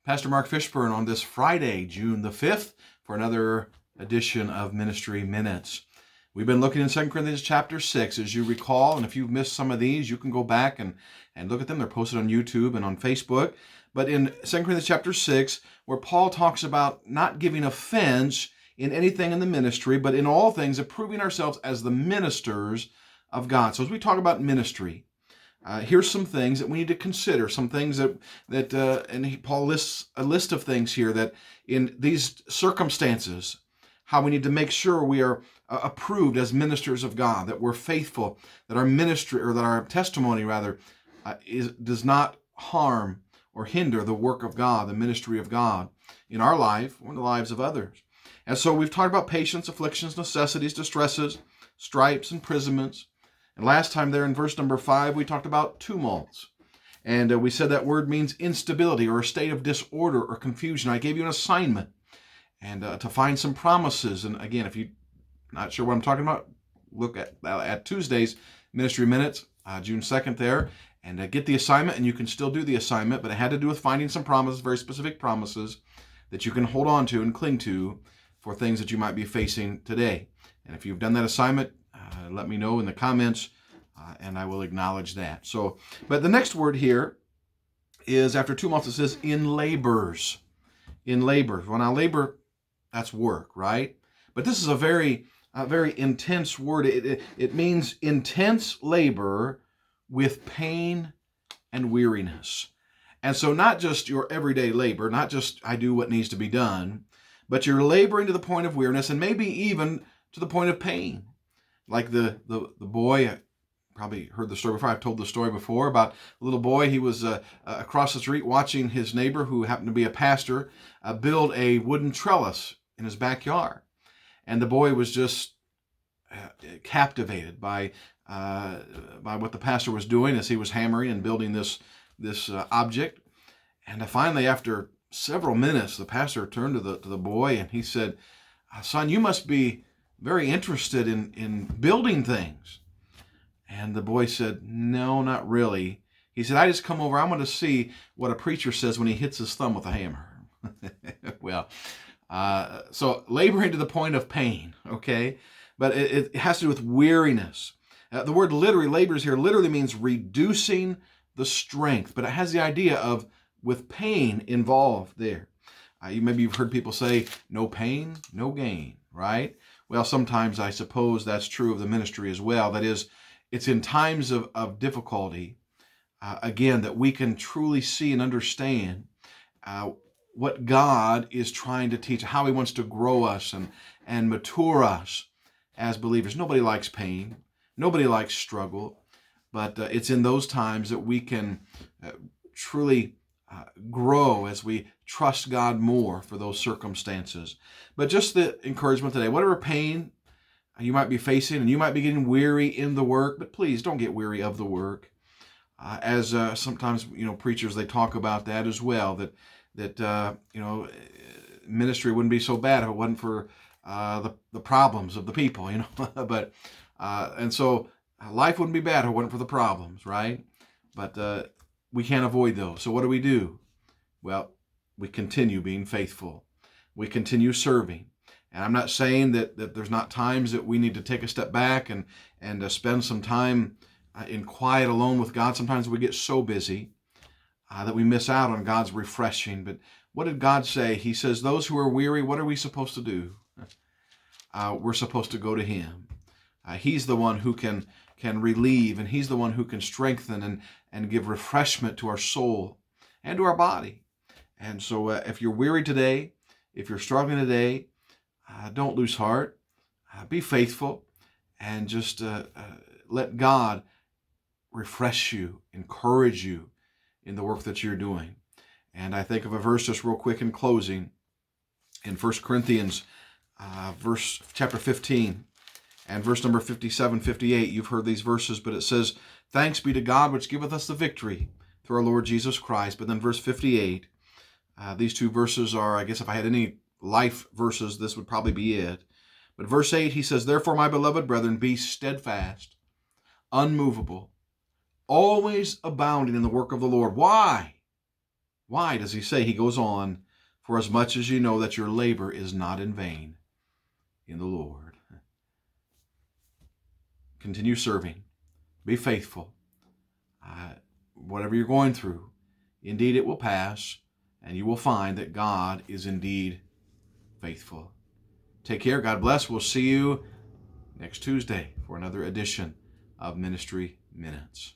Pastor Mark Fishburne on this Friday, June the 5th, for another edition of Ministry Minutes. We've been looking in 2 Corinthians chapter 6, as you recall, and if you've missed some of these, you can go back and look at them. They're posted on YouTube and on Facebook. But in 2 Corinthians chapter 6, where Paul talks about not giving offense in anything in the ministry, but in all things approving ourselves as the ministers of God. So as we talk about ministry, here's some things that we need to consider, some things Paul lists a list of things here that in these circumstances, how we need to make sure we are approved as ministers of God, that we're faithful, that our ministry, or that our testimony rather, does not harm or hinder the work of God, the ministry of God in our life or in the lives of others. And so we've talked about patience, afflictions, necessities, distresses, stripes, imprisonments. And last time there in verse number 5, we talked about tumults. And we said that word means instability or a state of disorder or confusion. I gave you an assignment and to find some promises. And again, if you're not sure what I'm talking about, look at Tuesday's Ministry Minutes, June 2nd there, and get the assignment. And you can still do the assignment, but it had to do with finding some promises, very specific promises that you can hold on to and cling to for things that you might be facing today. And if you've done that assignment, let me know in the comments, and I will acknowledge that. So, but the next word here is after 2 months, it says in labors. In labor. Well, now labor, that's work, right? But this is a very intense word. It means intense labor with pain and weariness. And so not just your everyday labor, not just I do what needs to be done, but you're laboring to the point of weariness and maybe even to the point of pain. Like the boy, I probably heard the story before, I've told the story before about a little boy. He was across the street watching his neighbor, who happened to be a pastor, build a wooden trellis in his backyard. And the boy was just captivated by what the pastor was doing as he was hammering and building this object. And finally, after several minutes, the pastor turned to the boy and he said, "Son, you must be very interested in building things." And the boy said, "No, not really." He said, "I just come over, I want to see what a preacher says when he hits his thumb with a hammer." Well, so laboring to the point of pain, okay? But it has to do with weariness. The word literally, labors here, literally means reducing the strength, but it has the idea of with pain involved there. Maybe you've heard people say, no pain, no gain, right? Well, sometimes I suppose that's true of the ministry as well. That is, it's in times of difficulty, again, that we can truly see and understand what God is trying to teach, how he wants to grow us and mature us as believers. Nobody likes pain. Nobody likes struggle. But it's in those times that we can truly grow as we trust God more for those circumstances. But just the encouragement today, whatever pain you might be facing, and you might be getting weary in the work, but please don't get weary of the work. As sometimes, preachers, they talk about that as well, that ministry wouldn't be so bad if it wasn't for the problems of the people, but and so life wouldn't be bad if it wasn't for the problems, right? But we can't avoid those. So what do? Well, we continue being faithful. We continue serving. And I'm not saying that there's not times that we need to take a step back and spend some time in quiet alone with God. Sometimes we get so busy that we miss out on God's refreshing. But what did God say? He says, those who are weary, what are we supposed to do? We're supposed to go to him. He's the one who can relieve, and he's the one who can strengthen and give refreshment to our soul and to our body. And so if you're weary today, if you're struggling today, don't lose heart. Be faithful, and just let God refresh you, encourage you in the work that you're doing. And I think of a verse just real quick in closing in 1 Corinthians chapter 15 and verse number 57, 58. You've heard these verses, but it says, "Thanks be to God which giveth us the victory through our Lord Jesus Christ." But then verse 58, these two verses are, I guess if I had any life verses, this would probably be it. But verse 8, he says, "Therefore, my beloved brethren, be steadfast, unmovable, always abounding in the work of the Lord." Why? Why does he say? He goes on, for as much as you know that your labor is not in vain in the Lord. Continue serving. Be faithful. Whatever you're going through, indeed it will pass, and you will find that God is indeed faithful. Take care. God bless. We'll see you next Tuesday for another edition of Ministry Minutes.